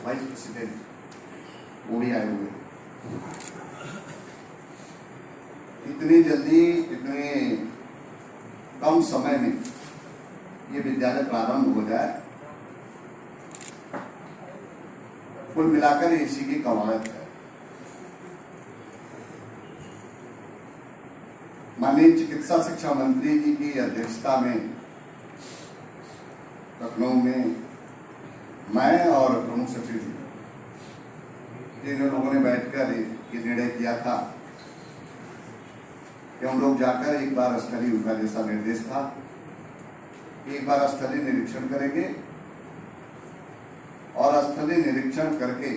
Vice president वो भी आए हुए। इतनी जल्दी इतने कम समय में ये विद्यालय प्रारंभ हो जाए, कुल मिलाकर इसी की कवायद है। माननीय चिकित्सा शिक्षा मंत्री जी की अध्यक्षता में लखनऊ में मैं और प्रमुख सचिव जी तीनों लोगों ने बैठकर ये निर्णय किया था कि हम लोग जाकर एक बार स्थलीय, उनका जैसा निर्देश था, एक बार स्थलीय निरीक्षण करेंगे और स्थलीय निरीक्षण करके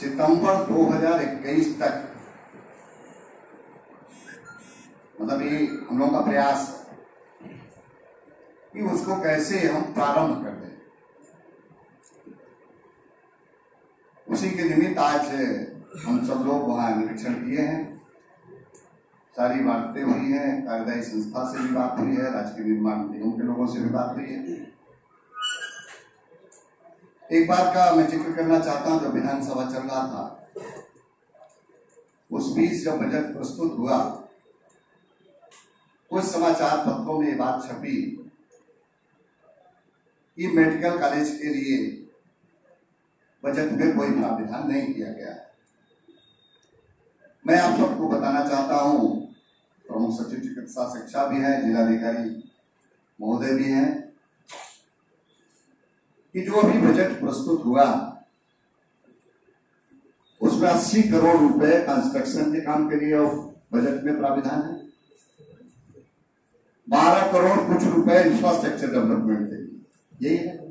सितंबर 2021 तक, मतलब ये हम लोगों का प्रयास है कि उसको कैसे हम प्रारंभ कर दें। उसी के निमित्त आज हम सब लोग वहां निरीक्षण किए हैं, सारी बातें हुई हैं, कार्यदायी संस्था से भी बात हुई है, राजकीय निर्माण निगम के लोगों से भी बात हुई है। एक बात का मैं जिक्र करना चाहता हूं, जब विधानसभा चल रहा था उस बीच जब बजट प्रस्तुत हुआ, कुछ समाचार पत्रों में ये बात छपी कि मेडिकल कॉलेज के लिए बजट में कोई प्रावधान नहीं किया गया। मैं आप सबको बताना चाहता हूं, प्रमुख सचिव चिकित्सा शिक्षा भी है, जिलाधिकारी महोदय भी हैं, कि जो अभी बजट प्रस्तुत हुआ उसमें 80 करोड़ रुपए कंस्ट्रक्शन के काम के लिए बजट में प्रावधान है, 12 करोड़ कुछ रुपए इंफ्रास्ट्रक्चर डेवलपमेंट के लिए, यही है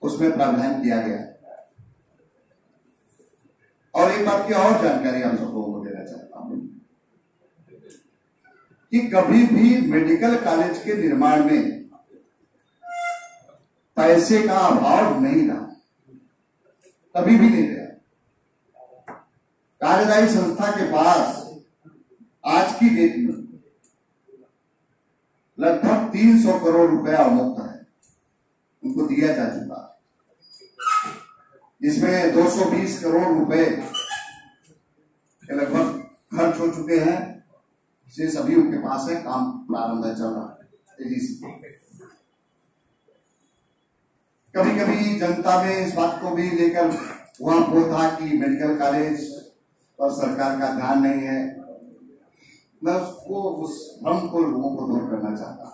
उसमें प्रावधान किया गया। और एक बात की और जानकारी हम सब लोगों को देना चाहता हूं कि कभी भी मेडिकल कॉलेज के निर्माण में पैसे का अभाव नहीं रहा, कभी भी नहीं रहा। कार्यदायी संस्था के पास आज की डेट में लगभग 300 करोड़ रुपया मुफ्त है, उनको दिया जा चुका, जिसमें 220 करोड़ रुपए लगभग खर्च हो चुके हैं, से सभी उनके पास है, काम प्रारंभ चल रहा है तेजी से। कभी कभी जनता में इस बात को भी लेकर वहां वो था कि मेडिकल कॉलेज पर सरकार का ध्यान नहीं है। मैं उसको, उस भ्रम को लोगों को दूर करना चाहता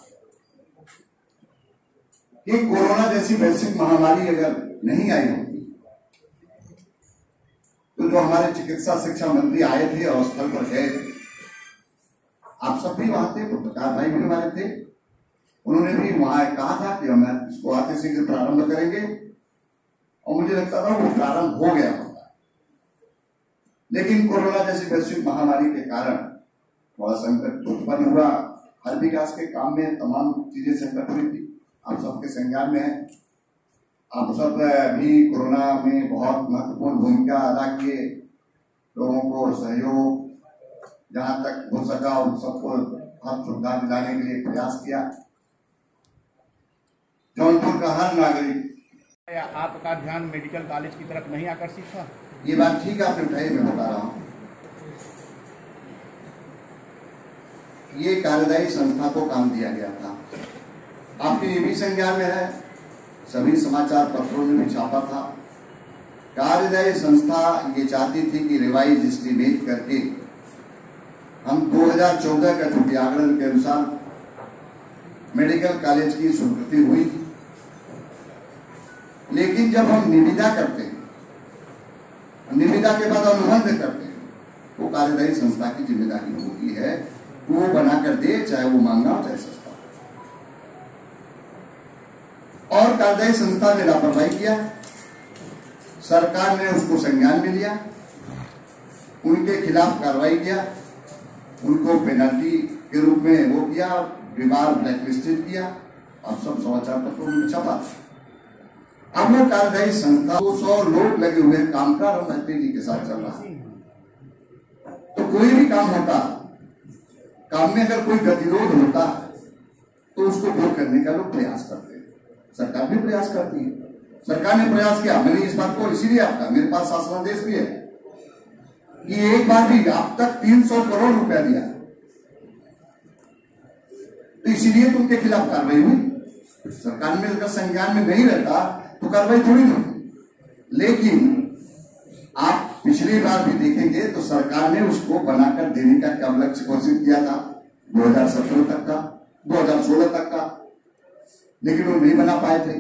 कि कोरोना जैसी वैश्विक महामारी अगर नहीं आई होती तो जो हमारे चिकित्सा शिक्षा मंत्री आए थे और स्थल पर गए थे, आप सब भी वहां थे, पत्रकार भाई भी हमारे थे, उन्होंने भी वहां कहा था कि हम इसको आते शीघ्र प्रारंभ करेंगे, और मुझे लगता था वो प्रारंभ हो गया होगा। लेकिन कोरोना जैसी वैश्विक महामारी के कारण बड़ा संकट उत्पन्न हुआ, हर विकास के काम में तमाम चीजें संकट हुई थी, आप सबके संज्ञान में है। आप सब भी कोरोना में बहुत महत्वपूर्ण भूमिका अदा किए, लोगों को सहयोग जहां तक हो सका उन सबको हर सुविधा दिलाने के लिए प्रयास किया। जौनपुर का हर नागरिक, आपका ध्यान मेडिकल कॉलेज की तरफ नहीं आकर्षित था? ये बात ठीक है, आपने उठाई, मैं बता रहा हूँ। ये कार्यदायी संस्था को काम दिया गया था, आपके ये भी संज्ञान में है, सभी समाचार पत्रों में भी छापा था। कार्यदायी संस्था ये चाहती थी कि रिवाइज एस्टीमेट करके हम 2014 का छुट्टी आंकड़न के अनुसार मेडिकल कॉलेज की स्वीकृति हुई थी। लेकिन जब हम निविदा करते हैं, निविदा के बाद अनुबंध करते हैं, वो कार्यदायी संस्था की जिम्मेदारी होती है वो बना कर दे, चाहे वो मांगना हो चाहे सस्ता। और कार्यदायी संस्था ने लापरवाही किया, सरकार ने उसको संज्ञान में लिया, उनके खिलाफ कार्रवाई किया, उनको पेनल्टी के रूप में वो किया, बीमार ब्लैकलिस्टेड किया, और सब समाचार पत्रों में छपा। अब वो कार्यदायी संस्था 200 लोग लगे हुए काम का और तेजी के साथ चल रहा है। तो कोई भी काम होता, काम में अगर कोई गतिरोध होता तो उसको दूर करने का लोग प्रयास करते हैं, सरकार भी प्रयास करती है। सरकार ने प्रयास किया। मैंने इस बात को इसीलिए आपका, मेरे पास शासनादेश भी है कि एक बार भी अब तक 300 करोड़ रुपया दिया, तो इसीलिए तो उनके खिलाफ कार्रवाई हुई। सरकार में अगर संज्ञान में नहीं रहता तो कार्रवाई थोड़ी होती। लेकिन आप पिछली बार भी देखेंगे तो सरकार ने उसको बनाकर देने का क्या लक्ष्य घोषित किया था 2017 तक का, 2016 तक का, लेकिन वो नहीं बना पाए थे।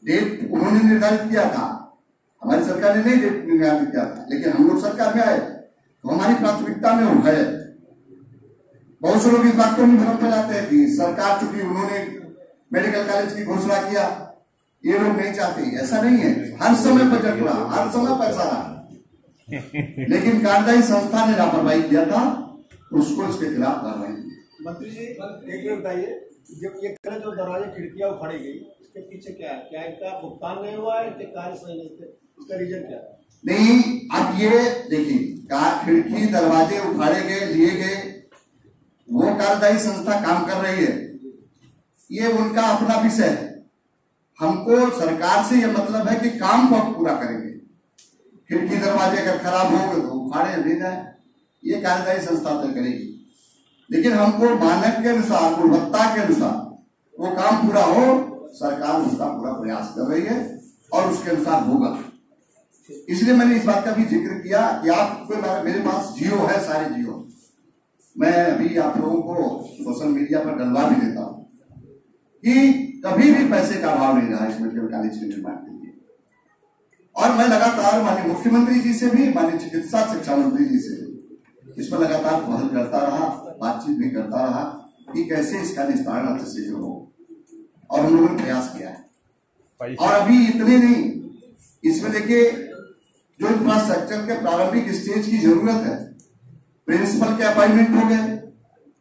डेट उन्होंने निर्धारित किया था, हमारी सरकार ने नहीं डेट निर्धारित किया था, लेकिन हम लोग सरकार में आए तो हमारी प्राथमिकता में वो है। बहुत से लोग इस बात को नहीं भ्रम फैलाते हैं कि सरकार चूंकि उन्होंने मेडिकल कॉलेज की घोषणा किया ये लोग नहीं चाहते, ऐसा नहीं है। हर समय बजट रहा, हर समय पैसा रहा, लेकिन कार्यदायी संस्था ने लापरवाही किया था, उसको इसके खिलाफ कार्रवाई की। मंत्री जी एक मिनट बताइए, जब ये जो दरवाजे खिड़कियां उखाड़ी गई इसके पीछे क्या है? क्या इनका भुगतान नहीं हुआ है कि कार्य सही नहीं थे? इसका रीजन क्या है? नहीं, अब ये देखिए, खिड़की दरवाजे उखाड़े गए, लिए गए, वो कार्यदायी संस्था काम कर रही है, ये उनका अपना विषय है। हमको सरकार से ये मतलब है कि काम को आप पूरा करेंगे। खिड़की दरवाजे अगर खराब होंगे तो उखाड़े ले जाए, ये कार्यदायी संस्था तय करेगी। लेकिन हमको मानक के अनुसार, गुणवत्ता के अनुसार वो काम पूरा हो, सरकार उसका पूरा प्रयास कर रही है और उसके अनुसार होगा। इसलिए मैंने इस बात का भी जिक्र किया कि आपको, मेरे पास जियो है, सारे जियो, मैं अभी आप लोगों को सोशल मीडिया पर डलवा भी देता हूं कि कभी भी पैसे का अभाव नहीं रहा इस मेडिकल कॉलेज के निर्माण के लिए। और मैं लगातार माननीय मुख्यमंत्री जी से भी, माननीय चिकित्सा शिक्षा मंत्री जी से भी इस पर लगातार पहल करता रहा, बातचीत भी करता रहा कि कैसे इसका निस्तारण अच्छे से हो, और हम लोगों ने प्रयास किया है। और अभी इतने नहीं, इसमें देखिए जो इंफ्रास्ट्रक्चर के प्रारंभिक स्टेज की जरूरत है, प्रिंसिपल के अपॉइंटमेंट हो गए,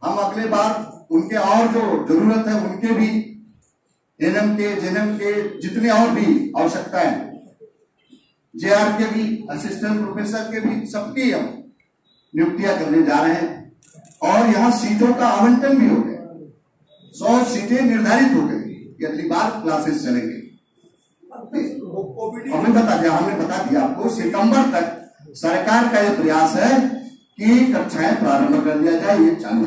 हम अगले बार उनके और जो जरूरत है उनके भी, एनएम के, जेएनएम के, जितने और भी आवश्यकताएं, जेआर के भी, असिस्टेंट प्रोफेसर के भी, सबकी हम नियुक्तियां करने जा रहे हैं। और यहाँ सीटों का आवंटन भी हो गया, 100 सीटें निर्धारित हो गई कि अगली बार क्लासेस चलेंगे। हमने बता दिया आपको, सितंबर तक सरकार का यह प्रयास है कि कक्षाएं प्रारंभ कर दिया जाए, ये चालू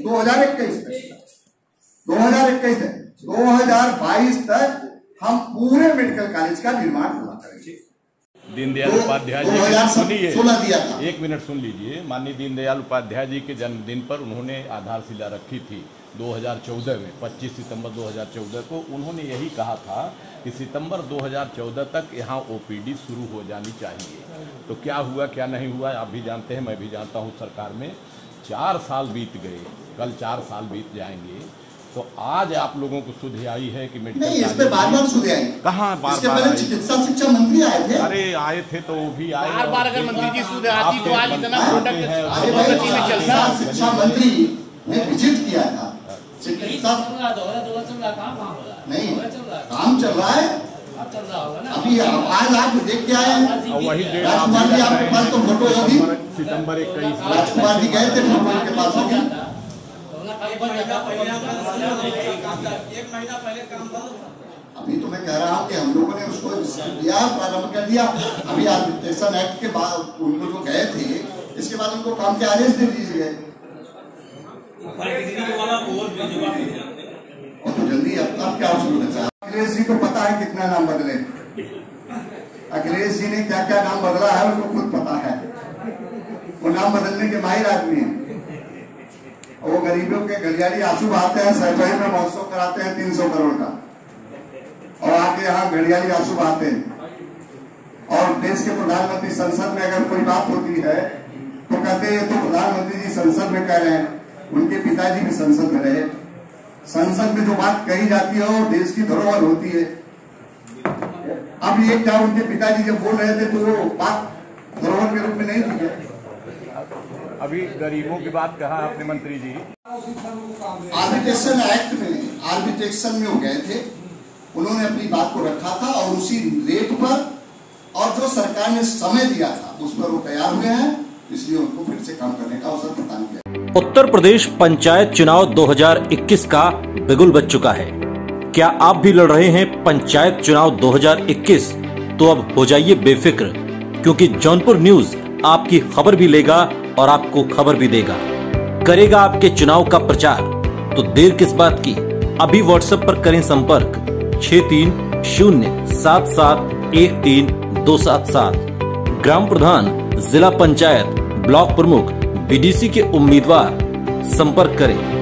हो जाए 2021 तक हम पूरे मेडिकल कॉलेज का निर्माण पूरा करेंगे। दीनदयाल उपाध्याय जी, 2016 दिया था। एक मिनट सुन लीजिए। माननीय दीनदयाल उपाध्याय जी के जन्मदिन पर उन्होंने आधारशिला रखी थी 2014 में, 25 सितंबर 2014 को। उन्होंने यही कहा था कि सितंबर 2014 तक यहाँ ओपीडी शुरू हो जानी चाहिए। तो क्या हुआ क्या नहीं हुआ आप भी जानते हैं, मैं भी जानता हूँ। सरकार में 4 साल बीत गए, कल 4 साल बीत जाएंगे। तो आज आप लोगों को सुधि आई है कि मेडिकल नहीं, इस पे बार-बार सुधि आई। कहाँ बार-बार? चिकित्सा शिक्षा मंत्री आए थे। अरे आए थे तो वो भी आए। बार-बार अगर मंत्री जी सुधि आती तो आज इतना चिकित्सा शिक्षा मंत्री ने विजिट किया था। चिकित्सा नहीं, काम चल रहा है अभी। आज आप देख के आए हैं, वही राजकुमार जी आपके पास तो फोटो होगी, सितंबर 21 राजकुमार जी गए थे, फोटो उनके पास होगी। अभी तो मैं कह रहा हूँ कि हम लोगों ने उसको दिया, प्रारंभ कर दिया। अभी आर्बिट्रेशन एक्ट के बाद उनको जो गए थे, इसके बाद उनको काम के आदेश दे दीजिए और तो जल्दी। अब क्या उसको अखिलेश जी को पता है कितना नाम बदले, अखिलेश जी ने क्या क्या नाम बदला है उनको खुद पता है। वो नाम बदलने के माहिर आदमी है। वो गरीबों के गलियारी आंसू बहाते हैं, सरकारी में महोत्सव कराते हैं 300 करोड़ का, और आके यहाँ गलियारी आंसू बहाते हैं। और देश के प्रधानमंत्री संसद में अगर कोई बात होती है तो कहते हैं तो प्रधानमंत्री जी संसद में कह रहे हैं, उनके पिताजी भी संसद में रहे। संसद में जो बात कही जाती है वो देश की धरोहर होती है। अब ये क्या, उनके पिताजी जब बोल रहे थे तो वो बात धरोहर के रूप में नहीं थी। अभी गरीबों की बात कहा आपने मंत्री जी। आर्बिट्रेशन एक्ट में, आर्बिट्रेशन में वो गए थे, उन्होंने अपनी बात को रखा था और उसी रेट पर और जो सरकार ने समय दिया था उस पर वो तैयार हुए हैं, इसलिए उनको फिर से काम करने का अवसर प्रदान किया। उत्तर प्रदेश पंचायत चुनाव 2021 का बिगुल बज चुका है। क्या आप भी लड़ रहे हैं पंचायत चुनाव 2021? तो अब हो जाइए बेफिक्र, क्योंकि जौनपुर न्यूज आपकी खबर भी लेगा और आपको खबर भी देगा, करेगा आपके चुनाव का प्रचार। तो देर किस बात की, अभी व्हाट्सएप पर करें संपर्क 6307713277। ग्राम प्रधान, जिला पंचायत, ब्लॉक प्रमुख, बीडीसी के उम्मीदवार, संपर्क करें